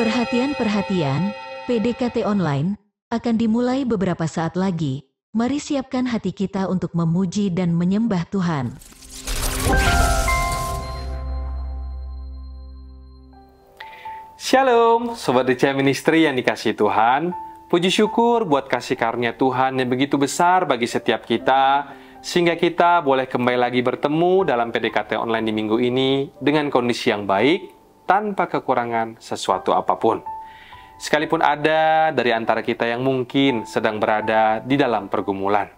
Perhatian, PDKT Online akan dimulai beberapa saat lagi. Mari siapkan hati kita untuk memuji dan menyembah Tuhan. Shalom, Sobat DCM Ministry yang dikasihi Tuhan. Puji syukur buat kasih karunia Tuhan yang begitu besar bagi setiap kita, sehingga kita boleh kembali lagi bertemu dalam PDKT Online di minggu ini dengan kondisi yang baik, tanpa kekurangan sesuatu apapun. Sekalipun ada dari antara kita yang mungkin sedang berada di dalam pergumulan.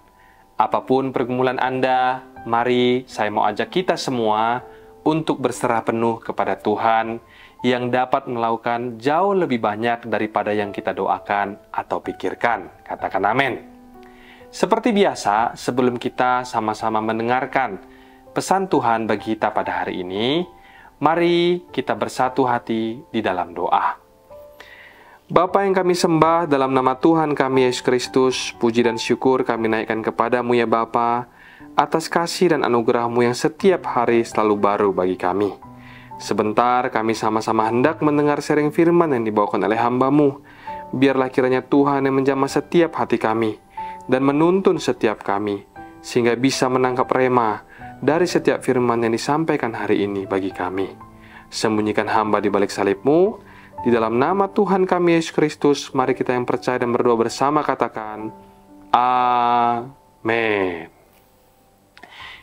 Apapun pergumulan Anda, mari saya mau ajak kita semua untuk berserah penuh kepada Tuhan yang dapat melakukan jauh lebih banyak daripada yang kita doakan atau pikirkan. Katakan amin. Seperti biasa, sebelum kita sama-sama mendengarkan pesan Tuhan bagi kita pada hari ini, mari kita bersatu hati di dalam doa. Bapa yang kami sembah, dalam nama Tuhan kami Yesus Kristus, puji dan syukur kami naikkan kepadamu ya Bapa, atas kasih dan anugerah-Mu yang setiap hari selalu baru bagi kami. Sebentar kami sama-sama hendak mendengar sharing firman yang dibawakan oleh hamba-Mu. Biarlah kiranya Tuhan yang menjamah setiap hati kami dan menuntun setiap kami, sehingga bisa menangkap rema dari setiap firman yang disampaikan hari ini bagi kami. Sembunyikan hamba di balik salib-Mu. Di dalam nama Tuhan kami Yesus Kristus, mari kita yang percaya dan berdoa bersama katakan, Amin.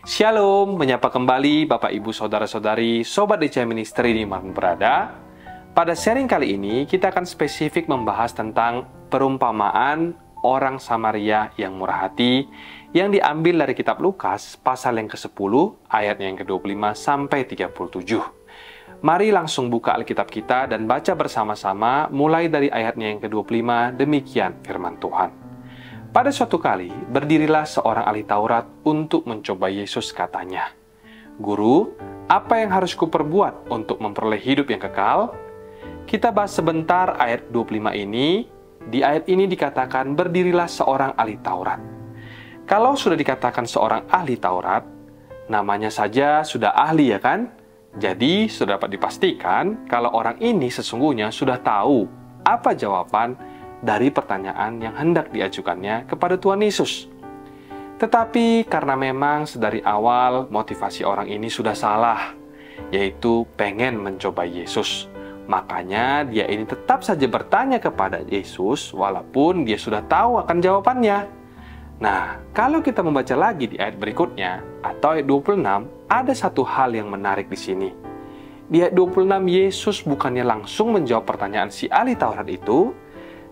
Shalom, menyapa kembali Bapak Ibu Saudara-saudari, Sobat DCM Ministry dimanapun berada. Pada sharing kali ini, kita akan spesifik membahas tentang perumpamaan orang Samaria yang murah hati, yang diambil dari kitab Lukas, pasal yang ke-10, ayatnya yang ke-25 sampai 37. Mari langsung buka Alkitab kita dan baca bersama-sama mulai dari ayatnya yang ke-25, demikian firman Tuhan. Pada suatu kali, berdirilah seorang ahli Taurat untuk mencoba Yesus, katanya, "Guru, apa yang harus kuperbuat untuk memperoleh hidup yang kekal?" Kita bahas sebentar ayat 25 ini. Di ayat ini dikatakan berdirilah seorang ahli Taurat. Kalau sudah dikatakan seorang ahli Taurat, namanya saja sudah ahli ya kan? Jadi, sudah dapat dipastikan kalau orang ini sesungguhnya sudah tahu apa jawaban dari pertanyaan yang hendak diajukannya kepada Tuhan Yesus. Tetapi karena memang sedari awal motivasi orang ini sudah salah, yaitu pengen mencoba Yesus. Makanya dia ini tetap saja bertanya kepada Yesus walaupun dia sudah tahu akan jawabannya. Nah, kalau kita membaca lagi di ayat berikutnya, atau ayat 26, ada satu hal yang menarik di sini. Di ayat 26, Yesus bukannya langsung menjawab pertanyaan si ahli Taurat itu,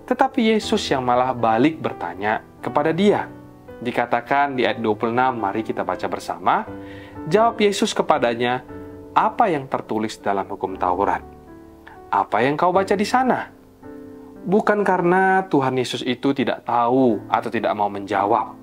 tetapi Yesus yang malah balik bertanya kepada dia. Dikatakan di ayat 26, mari kita baca bersama. Jawab Yesus kepadanya, "Apa yang tertulis dalam hukum Taurat? Apa yang kau baca di sana?" Bukan karena Tuhan Yesus itu tidak tahu atau tidak mau menjawab.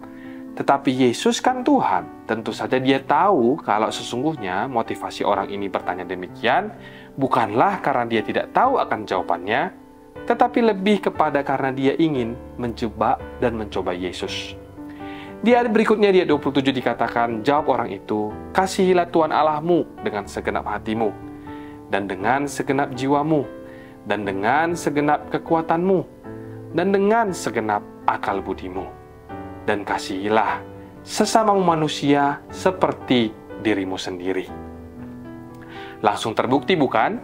Tetapi Yesus kan Tuhan. Tentu saja dia tahu kalau sesungguhnya motivasi orang ini bertanya demikian bukanlah karena dia tidak tahu akan jawabannya, tetapi lebih kepada karena dia ingin mencoba dan mencoba Yesus. Di ayat berikutnya di ayat 27 dikatakan, jawab orang itu, "Kasihilah Tuhan Allahmu dengan segenap hatimu, dan dengan segenap jiwamu, dan dengan segenap kekuatanmu, dan dengan segenap akal budimu. Dan kasihilah sesamamu manusia seperti dirimu sendiri." Langsung terbukti bukan?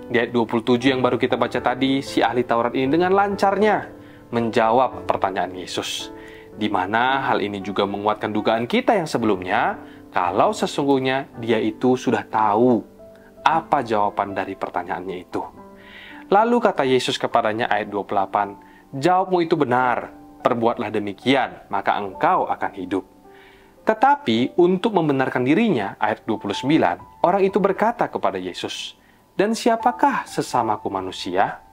Di ayat 27 yang baru kita baca tadi, si ahli Taurat ini dengan lancarnya menjawab pertanyaan Yesus. Di mana hal ini juga menguatkan dugaan kita yang sebelumnya, kalau sesungguhnya dia itu sudah tahu apa jawaban dari pertanyaannya itu. Lalu kata Yesus kepadanya ayat 28, "Jawabmu itu benar, perbuatlah demikian, maka engkau akan hidup." Tetapi untuk membenarkan dirinya, ayat 29, orang itu berkata kepada Yesus, "Dan siapakah sesamaku manusia?"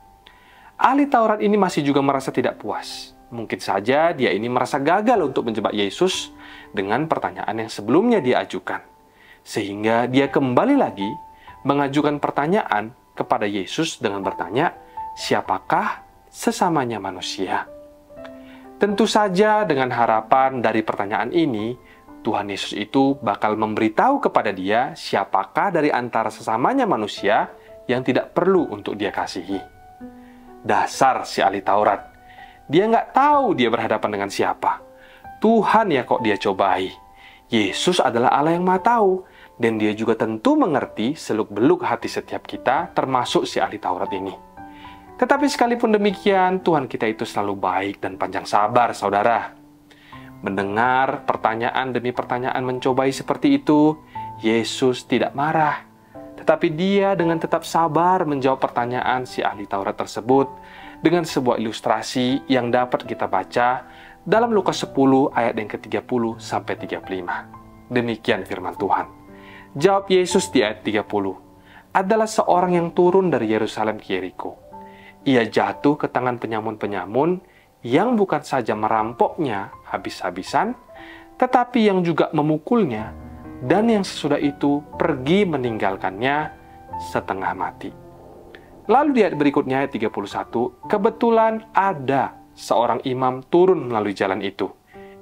Ahli Taurat ini masih juga merasa tidak puas. Mungkin saja dia ini merasa gagal untuk menjebak Yesus dengan pertanyaan yang sebelumnya dia ajukan. Sehingga dia kembali lagi mengajukan pertanyaan kepada Yesus dengan bertanya, "Siapakah sesamanya manusia?" Tentu saja dengan harapan dari pertanyaan ini, Tuhan Yesus itu bakal memberitahu kepada dia siapakah dari antara sesamanya manusia yang tidak perlu untuk dia kasihi. Dasar si ahli Taurat. Dia nggak tahu dia berhadapan dengan siapa. Tuhan ya kok dia cobai. Yesus adalah Allah yang Maha Tahu. Dan dia juga tentu mengerti seluk-beluk hati setiap kita, termasuk si ahli Taurat ini. Tetapi sekalipun demikian, Tuhan kita itu selalu baik dan panjang sabar, saudara. Mendengar pertanyaan demi pertanyaan mencobai seperti itu, Yesus tidak marah. Tetapi dia dengan tetap sabar menjawab pertanyaan si ahli Taurat tersebut dengan sebuah ilustrasi yang dapat kita baca dalam Lukas 10 ayat yang ke-30 sampai 35. Demikian firman Tuhan. Jawab Yesus di ayat 30, adalah seorang yang turun dari Yerusalem ke Yeriko. Ia jatuh ke tangan penyamun-penyamun yang bukan saja merampoknya habis-habisan, tetapi yang juga memukulnya, dan yang sesudah itu pergi meninggalkannya setengah mati. Lalu di ayat berikutnya, ayat 31, kebetulan ada seorang imam turun melalui jalan itu.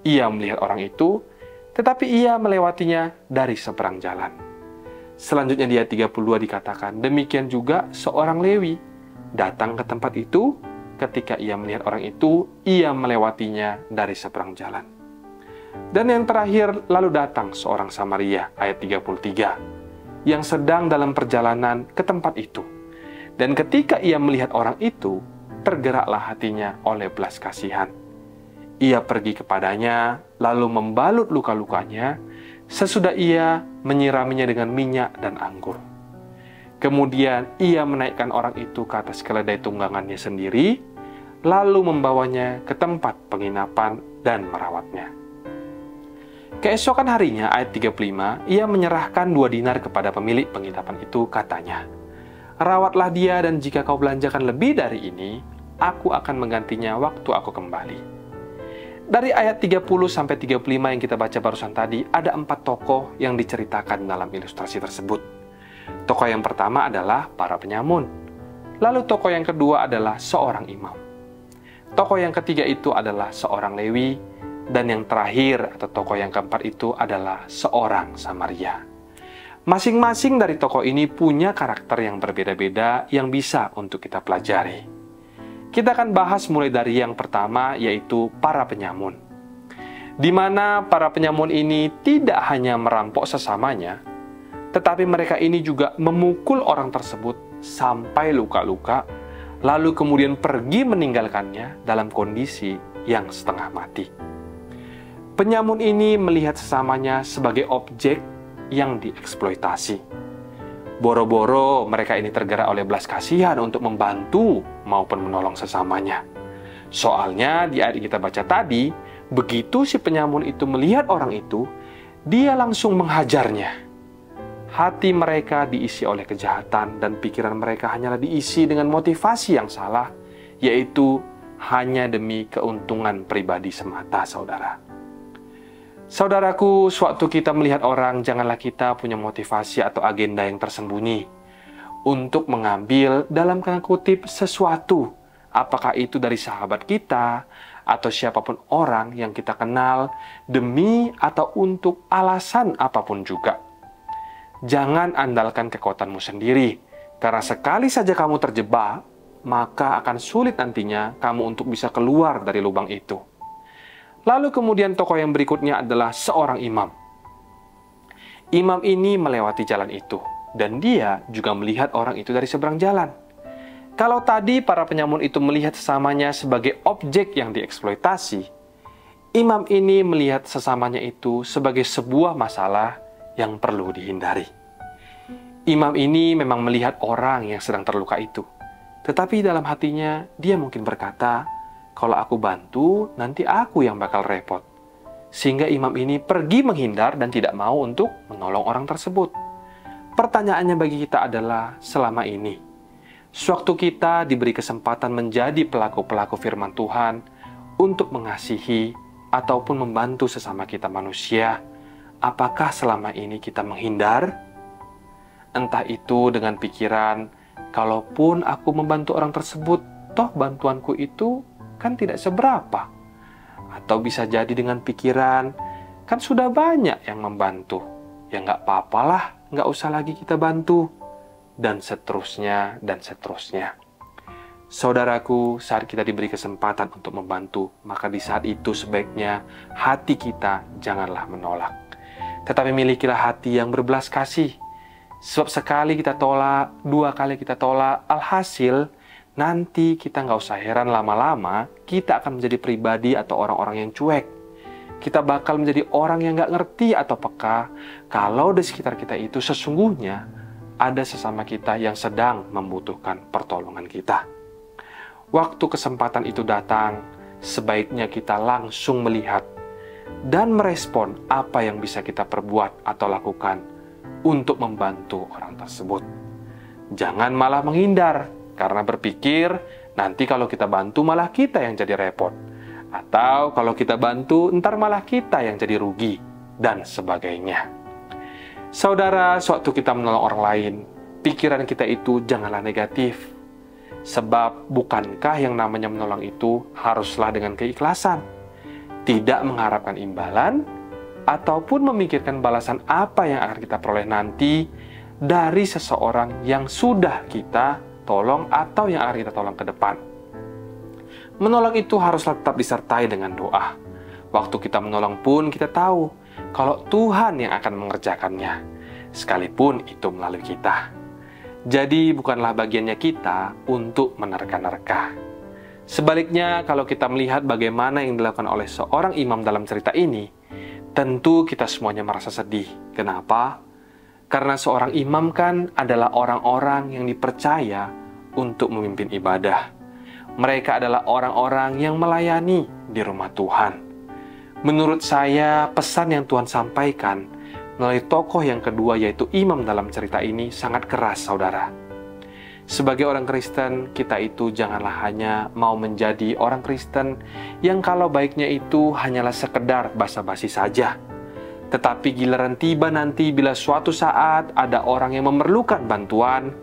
Ia melihat orang itu, tetapi ia melewatinya dari seberang jalan. Selanjutnya di ayat 32 dikatakan, demikian juga seorang Lewi datang ke tempat itu, ketika ia melihat orang itu, ia melewatinya dari seberang jalan. Dan yang terakhir, lalu datang seorang Samaria, ayat 33, yang sedang dalam perjalanan ke tempat itu. Dan ketika ia melihat orang itu, tergeraklah hatinya oleh belas kasihan. Ia pergi kepadanya, lalu membalut luka-lukanya, sesudah ia menyiraminya dengan minyak dan anggur. Kemudian ia menaikkan orang itu ke atas keledai tunggangannya sendiri, lalu membawanya ke tempat penginapan dan merawatnya. Keesokan harinya, ayat 35, ia menyerahkan 2 dinar kepada pemilik penginapan itu, katanya, rawatlah dia dan jika kau belanjakan lebih dari ini, aku akan menggantinya waktu aku kembali. Dari ayat 30 sampai 35 yang kita baca barusan tadi, ada 4 tokoh yang diceritakan dalam ilustrasi tersebut. Tokoh yang pertama adalah para penyamun. Lalu tokoh yang kedua adalah seorang imam. Tokoh yang ketiga itu adalah seorang Lewi. Dan yang terakhir atau tokoh yang keempat itu adalah seorang Samaria. Masing-masing dari tokoh ini punya karakter yang berbeda-beda yang bisa untuk kita pelajari. Kita akan bahas mulai dari yang pertama, yaitu para penyamun. Di mana para penyamun ini tidak hanya merampok sesamanya, tetapi mereka ini juga memukul orang tersebut sampai luka-luka, lalu kemudian pergi meninggalkannya dalam kondisi yang setengah mati. Penyamun ini melihat sesamanya sebagai objek yang dieksploitasi. Boro-boro mereka ini tergerak oleh belas kasihan untuk membantu maupun menolong sesamanya. Soalnya di ayat kita baca tadi, begitu si penyamun itu melihat orang itu, dia langsung menghajarnya. Hati mereka diisi oleh kejahatan dan pikiran mereka hanyalah diisi dengan motivasi yang salah, yaitu hanya demi keuntungan pribadi semata, saudara. Saudaraku, sewaktu kita melihat orang, janganlah kita punya motivasi atau agenda yang tersembunyi untuk mengambil dalam tanda kutip sesuatu, apakah itu dari sahabat kita atau siapapun orang yang kita kenal, demi atau untuk alasan apapun juga. Jangan andalkan kekuatanmu sendiri, karena sekali saja kamu terjebak, maka akan sulit nantinya kamu untuk bisa keluar dari lubang itu. Lalu kemudian tokoh yang berikutnya adalah seorang imam. Imam ini melewati jalan itu, dan dia juga melihat orang itu dari seberang jalan. Kalau tadi para penyamun itu melihat sesamanya sebagai objek yang dieksploitasi, imam ini melihat sesamanya itu sebagai sebuah masalah yang perlu dihindari. Imam ini memang melihat orang yang sedang terluka itu, tetapi dalam hatinya dia mungkin berkata, kalau aku bantu, nanti aku yang bakal repot. Sehingga imam ini pergi menghindar dan tidak mau untuk menolong orang tersebut. Pertanyaannya bagi kita adalah, selama ini, sewaktu kita diberi kesempatan menjadi pelaku-pelaku firman Tuhan untuk mengasihi ataupun membantu sesama kita manusia, apakah selama ini kita menghindar? Entah itu dengan pikiran, kalaupun aku membantu orang tersebut, toh bantuanku itu kan tidak seberapa. Atau bisa jadi dengan pikiran, kan sudah banyak yang membantu, ya nggak apa-apalah, nggak usah lagi kita bantu, dan seterusnya, dan seterusnya. Saudaraku, saat kita diberi kesempatan untuk membantu, maka di saat itu sebaiknya hati kita janganlah menolak. Tetapi milikilah hati yang berbelas kasih. Sebab sekali kita tolak, 2 kali kita tolak, alhasil nanti kita nggak usah heran lama-lama kita akan menjadi pribadi atau orang-orang yang cuek. Kita bakal menjadi orang yang nggak ngerti atau peka kalau di sekitar kita itu sesungguhnya ada sesama kita yang sedang membutuhkan pertolongan kita. Waktu kesempatan itu datang, sebaiknya kita langsung melihat dan merespon apa yang bisa kita perbuat atau lakukan untuk membantu orang tersebut. Jangan malah menghindar karena berpikir nanti kalau kita bantu malah kita yang jadi repot. Atau kalau kita bantu ntar malah kita yang jadi rugi dan sebagainya. Saudara, sewaktu kita menolong orang lain, pikiran kita itu janganlah negatif. Sebab bukankah yang namanya menolong itu haruslah dengan keikhlasan, tidak mengharapkan imbalan, ataupun memikirkan balasan apa yang akan kita peroleh nanti dari seseorang yang sudah kita tolong atau yang akan kita tolong ke depan. Menolong itu haruslah tetap disertai dengan doa. Waktu kita menolong pun kita tahu kalau Tuhan yang akan mengerjakannya, sekalipun itu melalui kita. Jadi bukanlah bagiannya kita untuk menerka-nerka. Sebaliknya, kalau kita melihat bagaimana yang dilakukan oleh seorang imam dalam cerita ini, tentu kita semuanya merasa sedih. Kenapa? Karena seorang imam kan adalah orang-orang yang dipercaya untuk memimpin ibadah. Mereka adalah orang-orang yang melayani di rumah Tuhan. Menurut saya, pesan yang Tuhan sampaikan melalui tokoh yang kedua yaitu imam dalam cerita ini sangat keras, saudara. Sebagai orang Kristen, kita itu janganlah hanya mau menjadi orang Kristen yang kalau baiknya itu hanyalah sekedar basa-basi saja. Tetapi giliran tiba nanti bila suatu saat ada orang yang memerlukan bantuan,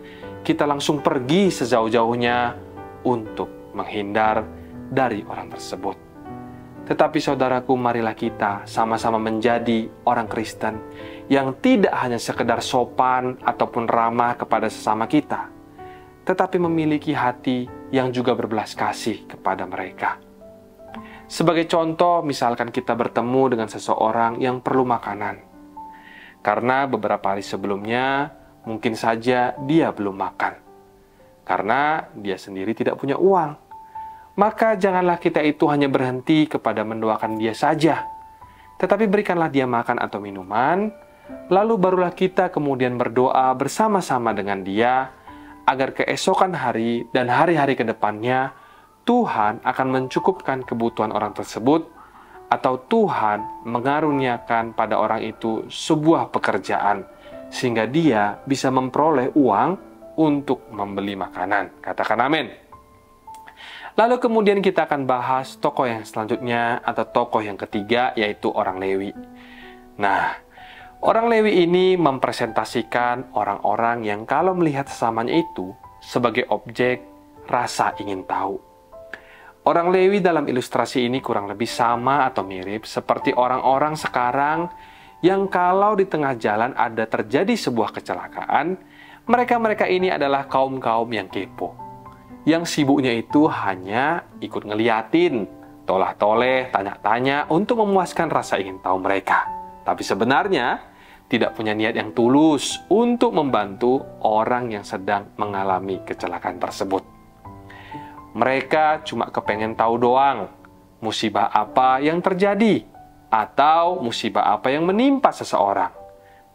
kita langsung pergi sejauh-jauhnya untuk menghindar dari orang tersebut. Tetapi saudaraku, marilah kita sama-sama menjadi orang Kristen yang tidak hanya sekedar sopan ataupun ramah kepada sesama kita, tetapi memiliki hati yang juga berbelas kasih kepada mereka. Sebagai contoh, misalkan kita bertemu dengan seseorang yang perlu makanan. Karena beberapa hari sebelumnya, mungkin saja dia belum makan. Karena dia sendiri tidak punya uang. Maka janganlah kita itu hanya berhenti kepada mendoakan dia saja, tetapi berikanlah dia makan atau minuman, lalu barulah kita kemudian berdoa bersama-sama dengan dia, agar keesokan hari dan hari-hari ke depannya, Tuhan akan mencukupkan kebutuhan orang tersebut, atau Tuhan mengaruniakan pada orang itu sebuah pekerjaan, sehingga dia bisa memperoleh uang untuk membeli makanan. Katakan amin. Lalu kemudian kita akan bahas tokoh yang selanjutnya atau tokoh yang ketiga, yaitu orang Lewi. Nah, orang Lewi ini mempresentasikan orang-orang yang kalau melihat sesamanya itu sebagai objek rasa ingin tahu. Orang Lewi dalam ilustrasi ini kurang lebih sama atau mirip seperti orang-orang sekarang yang kalau di tengah jalan ada terjadi sebuah kecelakaan, mereka-mereka ini adalah kaum-kaum yang kepo. Yang sibuknya itu hanya ikut ngeliatin, tolah-toleh, tanya-tanya untuk memuaskan rasa ingin tahu mereka. Tapi sebenarnya tidak punya niat yang tulus untuk membantu orang yang sedang mengalami kecelakaan tersebut. Mereka cuma kepengen tahu doang musibah apa yang terjadi atau musibah apa yang menimpa seseorang.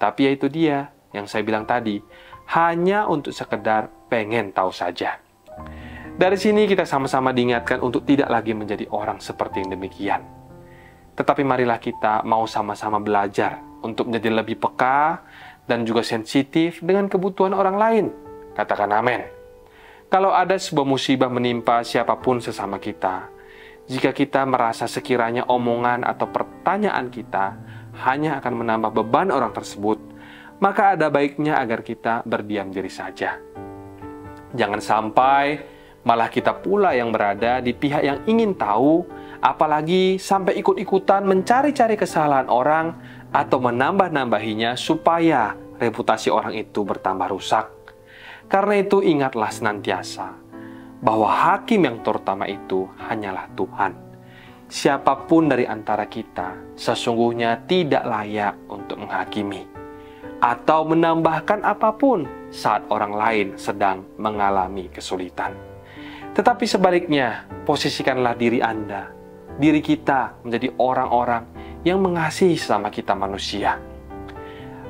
Tapi ya itu dia yang saya bilang tadi, hanya untuk sekedar pengen tahu saja. Dari sini kita sama-sama diingatkan untuk tidak lagi menjadi orang seperti yang demikian. Tetapi marilah kita mau sama-sama belajar untuk menjadi lebih peka dan juga sensitif dengan kebutuhan orang lain. Katakan amin. Kalau ada sebuah musibah menimpa siapapun sesama kita, jika kita merasa sekiranya omongan atau pertanyaan kita hanya akan menambah beban orang tersebut, maka ada baiknya agar kita berdiam diri saja. Jangan sampai malah kita pula yang berada di pihak yang ingin tahu, apalagi sampai ikut-ikutan mencari-cari kesalahan orang atau menambah-nambahinya supaya reputasi orang itu bertambah rusak. Karena itu ingatlah senantiasa bahwa hakim yang terutama itu hanyalah Tuhan. Siapapun dari antara kita sesungguhnya tidak layak untuk menghakimi atau menambahkan apapun saat orang lain sedang mengalami kesulitan. Tetapi sebaliknya, posisikanlah diri Anda, diri kita menjadi orang-orang yang mengasihi sesama kita manusia.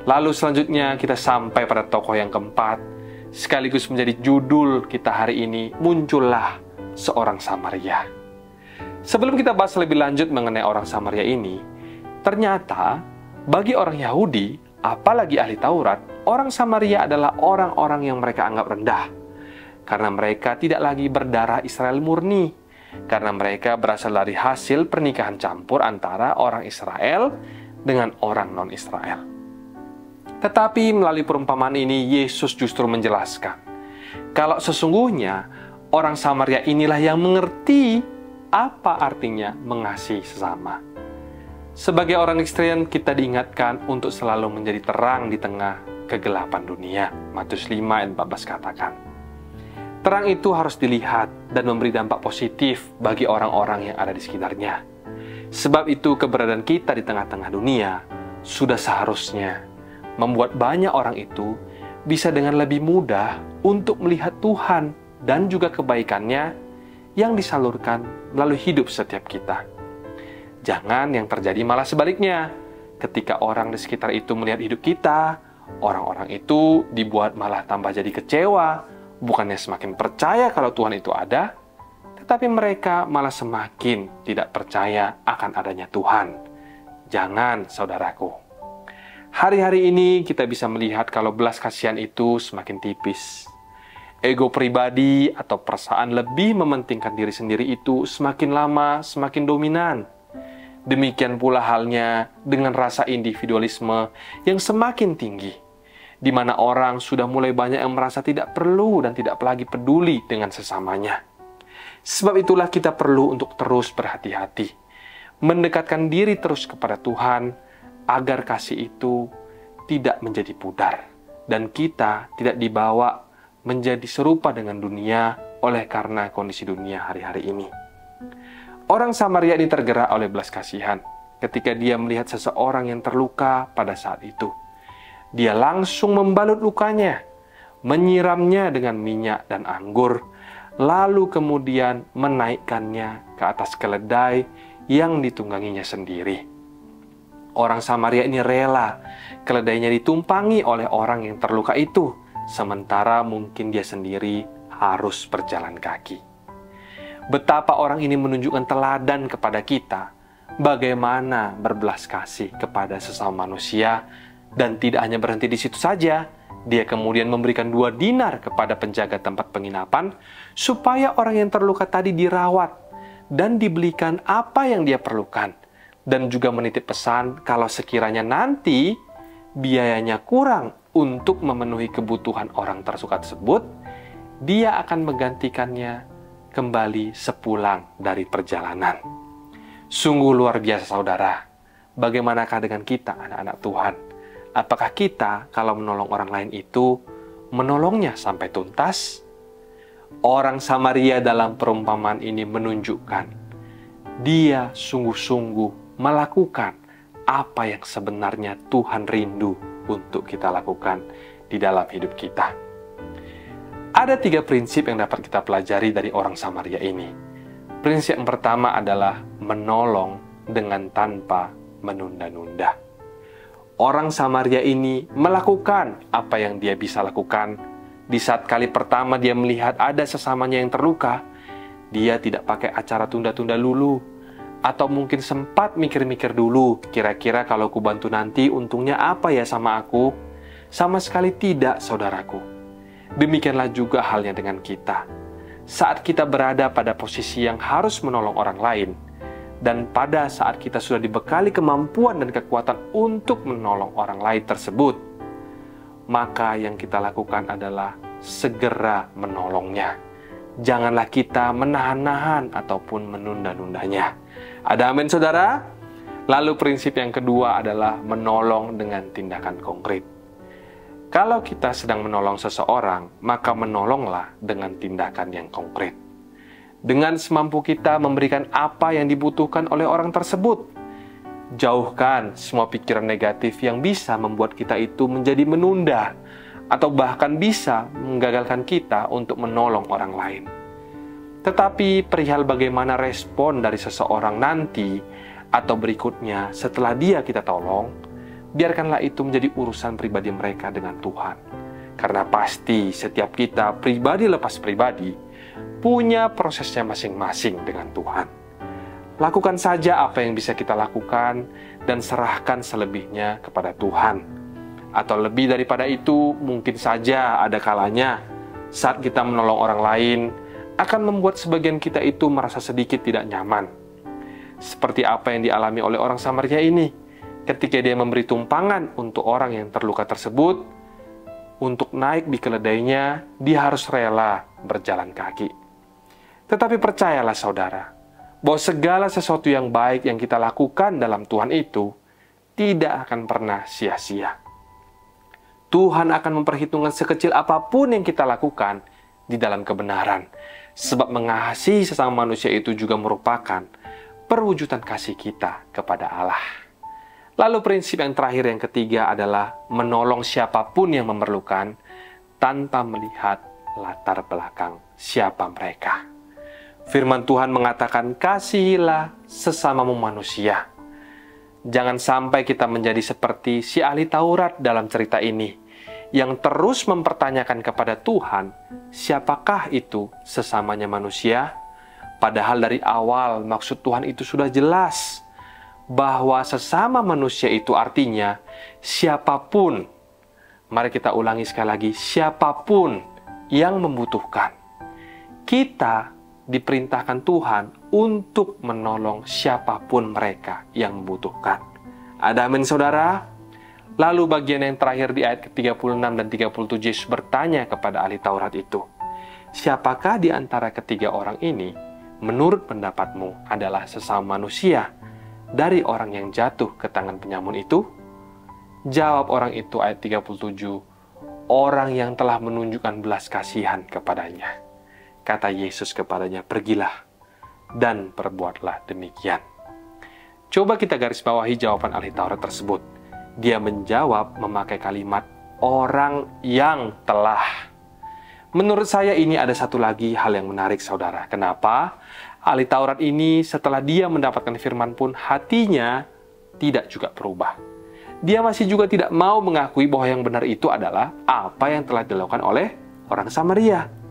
Lalu selanjutnya kita sampai pada tokoh yang keempat, sekaligus menjadi judul kita hari ini, muncullah seorang Samaria. Sebelum kita bahas lebih lanjut mengenai orang Samaria ini, ternyata bagi orang Yahudi, apalagi ahli Taurat, orang Samaria adalah orang-orang yang mereka anggap rendah. Karena mereka tidak lagi berdarah Israel murni. Karena mereka berasal dari hasil pernikahan campur antara orang Israel dengan orang non-Israel. Tetapi melalui perumpamaan ini, Yesus justru menjelaskan, kalau sesungguhnya orang Samaria inilah yang mengerti apa artinya mengasihi sesama. Sebagai orang Kristen, kita diingatkan untuk selalu menjadi terang di tengah kegelapan dunia. Matius 5 ayat 14 katakan. Terang itu harus dilihat dan memberi dampak positif bagi orang-orang yang ada di sekitarnya. Sebab itu keberadaan kita di tengah-tengah dunia sudah seharusnya membuat banyak orang itu bisa dengan lebih mudah untuk melihat Tuhan dan juga kebaikannya yang disalurkan melalui hidup setiap kita. Jangan yang terjadi malah sebaliknya. Ketika orang di sekitar itu melihat hidup kita, orang-orang itu dibuat malah tambah jadi kecewa, bukannya semakin percaya kalau Tuhan itu ada, tetapi mereka malah semakin tidak percaya akan adanya Tuhan. Jangan, saudaraku. Hari-hari ini kita bisa melihat kalau belas kasihan itu semakin tipis. Ego pribadi atau perasaan lebih mementingkan diri sendiri itu semakin lama semakin dominan. Demikian pula halnya dengan rasa individualisme yang semakin tinggi, di mana orang sudah mulai banyak yang merasa tidak perlu dan tidak lagi peduli dengan sesamanya. Sebab itulah kita perlu untuk terus berhati-hati, mendekatkan diri terus kepada Tuhan, agar kasih itu tidak menjadi pudar, dan kita tidak dibawa menjadi serupa dengan dunia oleh karena kondisi dunia hari-hari ini. Orang Samaria ini tergerak oleh belas kasihan ketika dia melihat seseorang yang terluka pada saat itu. Dia langsung membalut lukanya, menyiramnya dengan minyak dan anggur, lalu kemudian menaikkannya ke atas keledai yang ditungganginya sendiri. Orang Samaria ini rela keledainya ditumpangi oleh orang yang terluka itu, sementara mungkin dia sendiri harus berjalan kaki. Betapa orang ini menunjukkan teladan kepada kita bagaimana berbelas kasih kepada sesama manusia, dan tidak hanya berhenti di situ saja. Dia kemudian memberikan 2 dinar kepada penjaga tempat penginapan supaya orang yang terluka tadi dirawat dan dibelikan apa yang dia perlukan, dan juga menitip pesan kalau sekiranya nanti biayanya kurang untuk memenuhi kebutuhan orang terluka tersebut, dia akan menggantikannya kembali sepulang dari perjalanan. Sungguh luar biasa, saudara. Bagaimanakah dengan kita, anak-anak Tuhan? Apakah kita, kalau menolong orang lain itu, menolongnya sampai tuntas? Orang Samaria dalam perumpamaan ini menunjukkan dia sungguh-sungguh melakukan apa yang sebenarnya Tuhan rindu untuk kita lakukan di dalam hidup kita. Ada 3 prinsip yang dapat kita pelajari dari orang Samaria ini. Prinsip yang pertama adalah menolong dengan tanpa menunda-nunda. Orang Samaria ini melakukan apa yang dia bisa lakukan. Di saat kali pertama dia melihat ada sesamanya yang terluka, dia tidak pakai acara tunda-tunda dulu, atau mungkin sempat mikir-mikir dulu, kira-kira kalau ku bantu nanti untungnya apa ya sama aku? Sama sekali tidak, saudaraku. Demikianlah juga halnya dengan kita. Saat kita berada pada posisi yang harus menolong orang lain, dan pada saat kita sudah dibekali kemampuan dan kekuatan untuk menolong orang lain tersebut, maka yang kita lakukan adalah segera menolongnya. Janganlah kita menahan-nahan ataupun menunda-nundanya. Ada amin, saudara? Lalu prinsip yang kedua adalah menolong dengan tindakan konkret. Kalau kita sedang menolong seseorang, maka menolonglah dengan tindakan yang konkret. dengan semampu kita memberikan apa yang dibutuhkan oleh orang tersebut. Jauhkan semua pikiran negatif yang bisa membuat kita itu menjadi menunda atau bahkan bisa menggagalkan kita untuk menolong orang lain. Tetapi perihal bagaimana respon dari seseorang nanti atau berikutnya setelah dia kita tolong, biarkanlah itu menjadi urusan pribadi mereka dengan Tuhan. Karena pasti setiap kita pribadi lepas pribadi punya prosesnya masing-masing dengan Tuhan. Lakukan saja apa yang bisa kita lakukan dan serahkan selebihnya kepada Tuhan. Atau lebih daripada itu, mungkin saja ada kalanya saat kita menolong orang lain akan membuat sebagian kita itu merasa sedikit tidak nyaman. Seperti apa yang dialami oleh orang Samaria ini ketika dia memberi tumpangan untuk orang yang terluka tersebut. Untuk naik di keledainya, dia harus rela berjalan kaki. Tetapi percayalah saudara, bahwa segala sesuatu yang baik yang kita lakukan dalam Tuhan itu tidak akan pernah sia-sia. Tuhan akan memperhitungkan sekecil apapun yang kita lakukan di dalam kebenaran. Sebab mengasihi sesama manusia itu juga merupakan perwujudan kasih kita kepada Allah. Lalu prinsip yang terakhir yang ketiga adalah menolong siapapun yang memerlukan tanpa melihat latar belakang siapa mereka. Firman Tuhan mengatakan, kasihilah sesamamu manusia. Jangan sampai kita menjadi seperti si ahli Taurat dalam cerita ini, yang terus mempertanyakan kepada Tuhan, siapakah itu sesamanya manusia? Padahal dari awal maksud Tuhan itu sudah jelas, bahwa sesama manusia itu artinya siapapun. Mari kita ulangi sekali lagi, siapapun yang membutuhkan. Kita diperintahkan Tuhan untuk menolong siapapun mereka yang membutuhkan. Ada amin saudara? Lalu bagian yang terakhir di ayat ke-36 dan 37, Yesus bertanya kepada ahli Taurat itu, siapakah di antara ketiga orang ini menurut pendapatmu adalah sesama manusia dari orang yang jatuh ke tangan penyamun itu? Jawab orang itu, ayat 37, orang yang telah menunjukkan belas kasihan kepadanya. Kata Yesus kepadanya, pergilah dan perbuatlah demikian. Coba kita garis bawahi jawaban ahli Taurat tersebut. Dia menjawab memakai kalimat orang yang telah. Menurut saya ini ada satu lagi hal yang menarik saudara. Kenapa? Ahli Taurat ini setelah dia mendapatkan firman pun hatinya tidak juga berubah. Dia masih juga tidak mau mengakui bahwa yang benar itu adalah apa yang telah dilakukan oleh orang Samaria.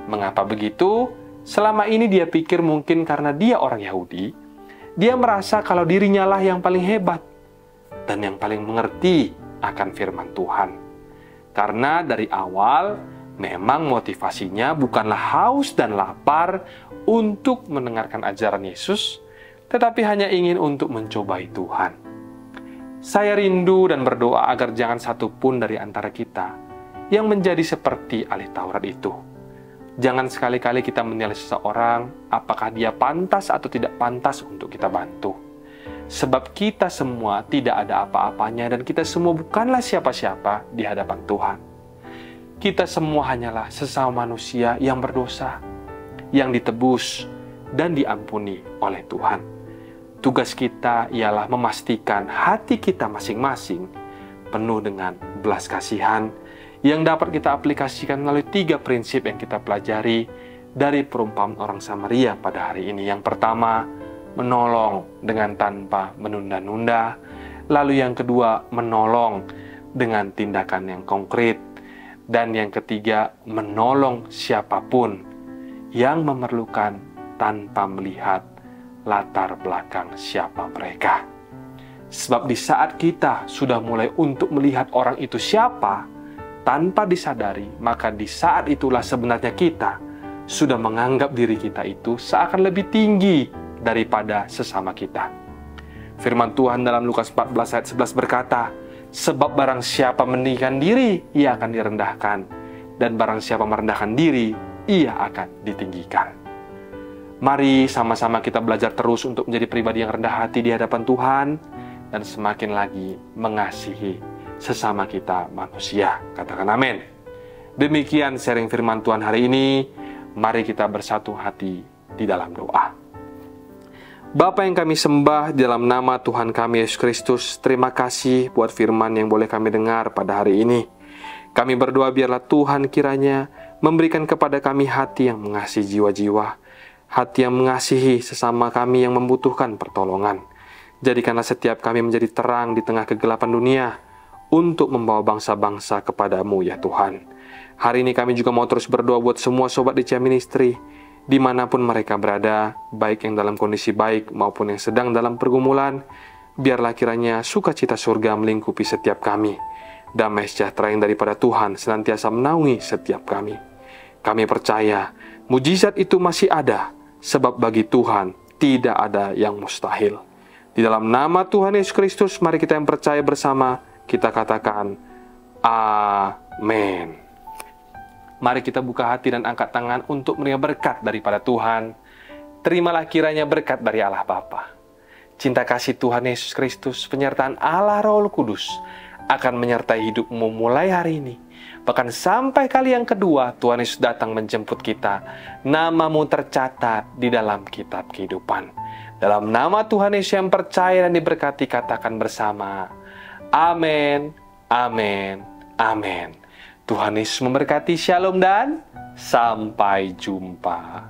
Mengapa begitu? Selama ini dia pikir mungkin karena dia orang Yahudi, dia merasa kalau dirinya lah yang paling hebat dan yang paling mengerti akan firman Tuhan. Karena dari awal memang motivasinya bukanlah haus dan lapar untuk mendengarkan ajaran Yesus, tetapi hanya ingin untuk mencobai Tuhan. Saya rindu dan berdoa agar jangan satu pun dari antara kita yang menjadi seperti ahli Taurat itu. Jangan sekali-kali kita menilai seseorang apakah dia pantas atau tidak pantas untuk kita bantu. Sebab kita semua tidak ada apa-apanya dan kita semua bukanlah siapa-siapa di hadapan Tuhan. Kita semua hanyalah sesama manusia yang berdosa, yang ditebus dan diampuni oleh Tuhan. Tugas kita ialah memastikan hati kita masing-masing penuh dengan belas kasihan yang dapat kita aplikasikan melalui 3 prinsip yang kita pelajari dari perumpamaan orang Samaria pada hari ini. Yang pertama, menolong dengan tanpa menunda-nunda. Lalu yang kedua, menolong dengan tindakan yang konkret. Dan yang ketiga, menolong siapapun yang memerlukan tanpa melihat latar belakang siapa mereka. Sebab di saat kita sudah mulai untuk melihat orang itu siapa, tanpa disadari, maka di saat itulah sebenarnya kita sudah menganggap diri kita itu seakan lebih tinggi daripada sesama kita. Firman Tuhan dalam Lukas 14 ayat 11 berkata, sebab barang siapa meninggikan diri, ia akan direndahkan. Dan barang siapa merendahkan diri, ia akan ditinggikan. Mari sama-sama kita belajar terus untuk menjadi pribadi yang rendah hati di hadapan Tuhan, dan semakin lagi mengasihi sesama kita manusia. Katakan amin. Demikian sharing firman Tuhan hari ini. Mari kita bersatu hati di dalam doa. Bapa yang kami sembah, di dalam nama Tuhan kami Yesus Kristus, terima kasih buat firman yang boleh kami dengar pada hari ini. Kami berdoa biarlah Tuhan kiranya memberikan kepada kami hati yang mengasihi jiwa-jiwa, hati yang mengasihi sesama kami yang membutuhkan pertolongan. Jadikanlah setiap kami menjadi terang di tengah kegelapan dunia untuk membawa bangsa-bangsa kepadamu ya Tuhan. Hari ini kami juga mau terus berdoa buat semua sobat DCA Ministry, dimanapun mereka berada, baik yang dalam kondisi baik maupun yang sedang dalam pergumulan. Biarlah kiranya sukacita surga melingkupi setiap kami. Damai sejahtera yang daripada Tuhan senantiasa menaungi setiap kami. Kami percaya mujizat itu masih ada, sebab bagi Tuhan tidak ada yang mustahil. Di dalam nama Tuhan Yesus Kristus, mari kita yang percaya bersama, kita katakan, amin. Mari kita buka hati dan angkat tangan untuk menerima berkat daripada Tuhan. Terimalah kiranya berkat dari Allah Bapa, cinta kasih Tuhan Yesus Kristus, penyertaan Allah Roh Kudus akan menyertai hidupmu mulai hari ini. Bahkan sampai kali yang kedua Tuhan Yesus datang menjemput kita, namamu tercatat di dalam kitab kehidupan. Dalam nama Tuhan Yesus yang percaya dan diberkati, katakan bersama, amin, amin, amin. Tuhan Yesus memberkati, shalom dan sampai jumpa.